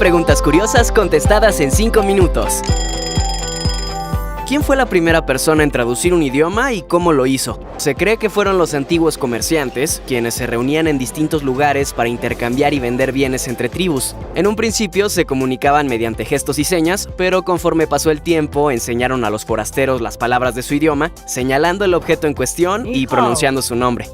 preguntas curiosas contestadas en 5 minutos. ¿Quién fue la primera persona en traducir un idioma y cómo lo hizo? Se cree que fueron los antiguos comerciantes, quienes se reunían en distintos lugares para intercambiar y vender bienes entre tribus. En un principio se comunicaban mediante gestos y señas, pero conforme pasó el tiempo enseñaron a los forasteros las palabras de su idioma, señalando el objeto en cuestión y pronunciando su nombre.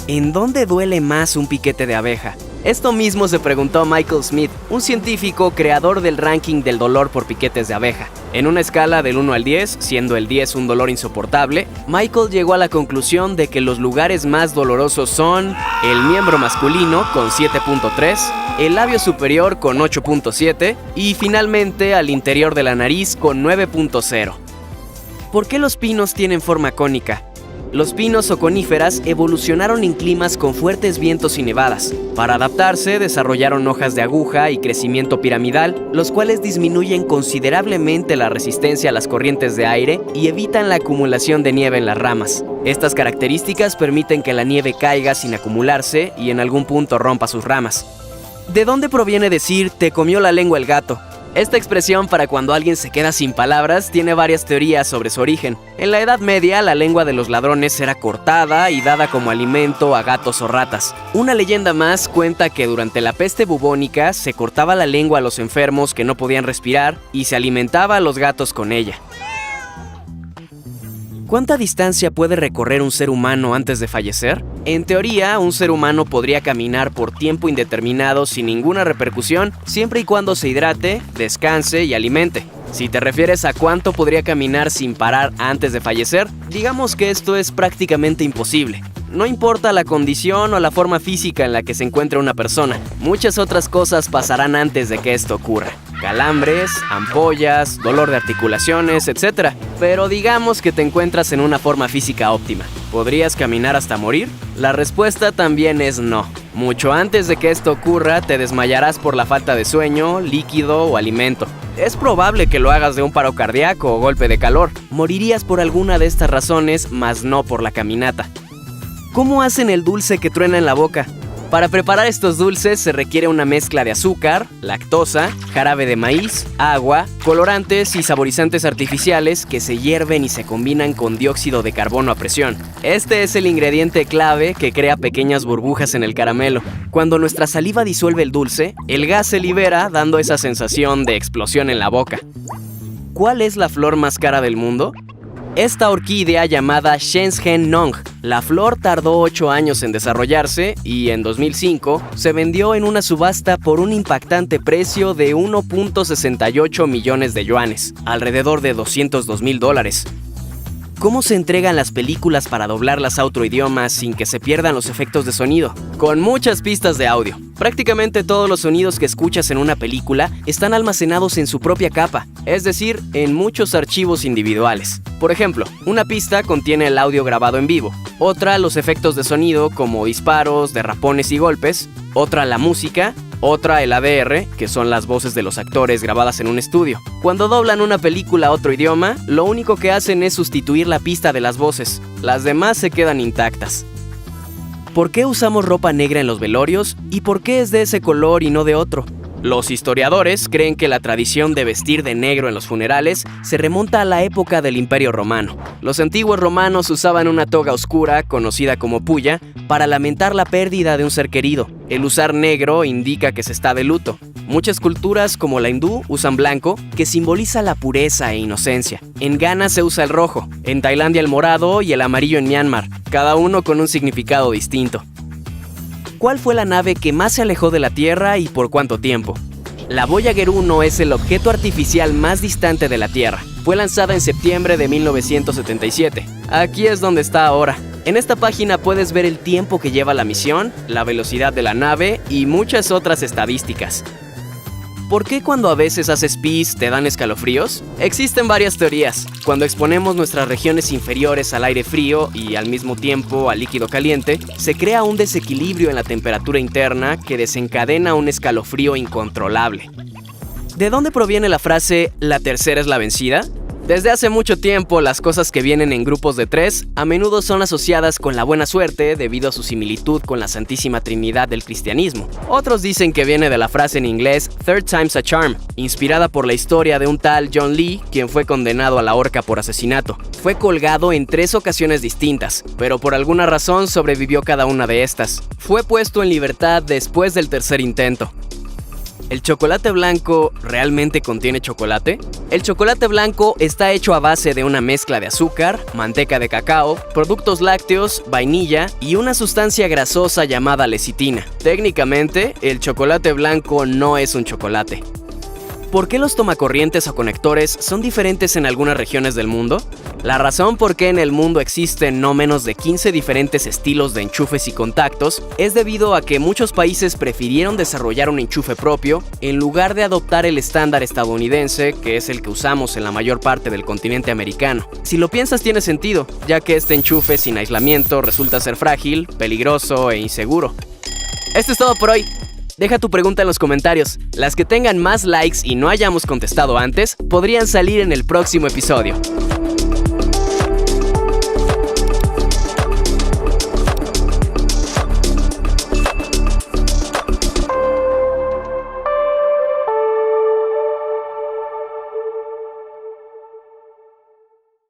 ¿En dónde duele más un piquete de abeja? Esto mismo se preguntó Michael Smith, un científico creador del ranking del dolor por piquetes de abeja. En una escala del 1 al 10, siendo el 10 un dolor insoportable, Michael llegó a la conclusión de que los lugares más dolorosos son el miembro masculino con 7.3, el labio superior con 8.7 y finalmente al interior de la nariz con 9.0. ¿Por qué los pinos tienen forma cónica? Los pinos o coníferas evolucionaron en climas con fuertes vientos y nevadas. Para adaptarse, desarrollaron hojas de aguja y crecimiento piramidal, los cuales disminuyen considerablemente la resistencia a las corrientes de aire y evitan la acumulación de nieve en las ramas. Estas características permiten que la nieve caiga sin acumularse y en algún punto rompa sus ramas. ¿De dónde proviene decir "te comió la lengua el gato"? Esta expresión para cuando alguien se queda sin palabras tiene varias teorías sobre su origen. En la Edad Media, la lengua de los ladrones era cortada y dada como alimento a gatos o ratas. Una leyenda más cuenta que durante la peste bubónica se cortaba la lengua a los enfermos que no podían respirar y se alimentaba a los gatos con ella. ¿Cuánta distancia puede recorrer un ser humano antes de fallecer? En teoría, un ser humano podría caminar por tiempo indeterminado sin ninguna repercusión, siempre y cuando se hidrate, descanse y alimente. Si te refieres a cuánto podría caminar sin parar antes de fallecer, digamos que esto es prácticamente imposible. No importa la condición o la forma física en la que se encuentre una persona, muchas otras cosas pasarán antes de que esto ocurra. Calambres, ampollas, dolor de articulaciones, etc. Pero digamos que te encuentras en una forma física óptima. ¿Podrías caminar hasta morir? La respuesta también es no. Mucho antes de que esto ocurra, te desmayarás por la falta de sueño, líquido o alimento. Es probable que lo hagas de un paro cardíaco o golpe de calor. Morirías por alguna de estas razones, mas no por la caminata. ¿Cómo hacen el dulce que truena en la boca? Para preparar estos dulces se requiere una mezcla de azúcar, lactosa, jarabe de maíz, agua, colorantes y saborizantes artificiales que se hierven y se combinan con dióxido de carbono a presión. Este es el ingrediente clave que crea pequeñas burbujas en el caramelo. Cuando nuestra saliva disuelve el dulce, el gas se libera dando esa sensación de explosión en la boca. ¿Cuál es la flor más cara del mundo? Esta orquídea llamada Shenzhen Nong. La flor tardó 8 años en desarrollarse y en 2005 se vendió en una subasta por un impactante precio de 1.68 millones de yuanes, alrededor de $202,000. ¿Cómo se entregan las películas para doblarlas a otro idioma sin que se pierdan los efectos de sonido? Con muchas pistas de audio. Prácticamente todos los sonidos que escuchas en una película están almacenados en su propia capa, es decir, en muchos archivos individuales. Por ejemplo, una pista contiene el audio grabado en vivo, otra los efectos de sonido como disparos, derrapones y golpes, otra la música, otra el ADR, que son las voces de los actores grabadas en un estudio. Cuando doblan una película a otro idioma, lo único que hacen es sustituir la pista de las voces. Las demás se quedan intactas. ¿Por qué usamos ropa negra en los velorios y por qué es de ese color y no de otro? Los historiadores creen que la tradición de vestir de negro en los funerales se remonta a la época del Imperio Romano. Los antiguos romanos usaban una toga oscura, conocida como pulla, para lamentar la pérdida de un ser querido. El usar negro indica que se está de luto. Muchas culturas, como la hindú, usan blanco, que simboliza la pureza e inocencia. En Ghana se usa el rojo, en Tailandia el morado y el amarillo en Myanmar, cada uno con un significado distinto. ¿Cuál fue la nave que más se alejó de la Tierra y por cuánto tiempo? La Voyager 1 es el objeto artificial más distante de la Tierra. Fue lanzada en septiembre de 1977. Aquí es donde está ahora. En esta página puedes ver el tiempo que lleva la misión, la velocidad de la nave y muchas otras estadísticas. ¿Por qué cuando a veces haces pis te dan escalofríos? Existen varias teorías. Cuando exponemos nuestras regiones inferiores al aire frío y al mismo tiempo al líquido caliente, se crea un desequilibrio en la temperatura interna que desencadena un escalofrío incontrolable. ¿De dónde proviene la frase "la tercera es la vencida"? Desde hace mucho tiempo, las cosas que vienen en grupos de 3 a menudo son asociadas con la buena suerte debido a su similitud con la Santísima Trinidad del cristianismo. Otros dicen que viene de la frase en inglés "third time's a charm", inspirada por la historia de un tal John Lee, quien fue condenado a la horca por asesinato. Fue colgado en 3 ocasiones distintas, pero por alguna razón sobrevivió cada una de estas. Fue puesto en libertad después del tercer intento. ¿El chocolate blanco realmente contiene chocolate? El chocolate blanco está hecho a base de una mezcla de azúcar, manteca de cacao, productos lácteos, vainilla y una sustancia grasosa llamada lecitina. Técnicamente, el chocolate blanco no es un chocolate. ¿Por qué los tomacorrientes o conectores son diferentes en algunas regiones del mundo? La razón por qué en el mundo existen no menos de 15 diferentes estilos de enchufes y contactos es debido a que muchos países prefirieron desarrollar un enchufe propio en lugar de adoptar el estándar estadounidense, que es el que usamos en la mayor parte del continente americano. Si lo piensas, tiene sentido, ya que este enchufe sin aislamiento resulta ser frágil, peligroso e inseguro. Esto es todo por hoy. Deja tu pregunta en los comentarios. Las que tengan más likes y no hayamos contestado antes podrían salir en el próximo episodio.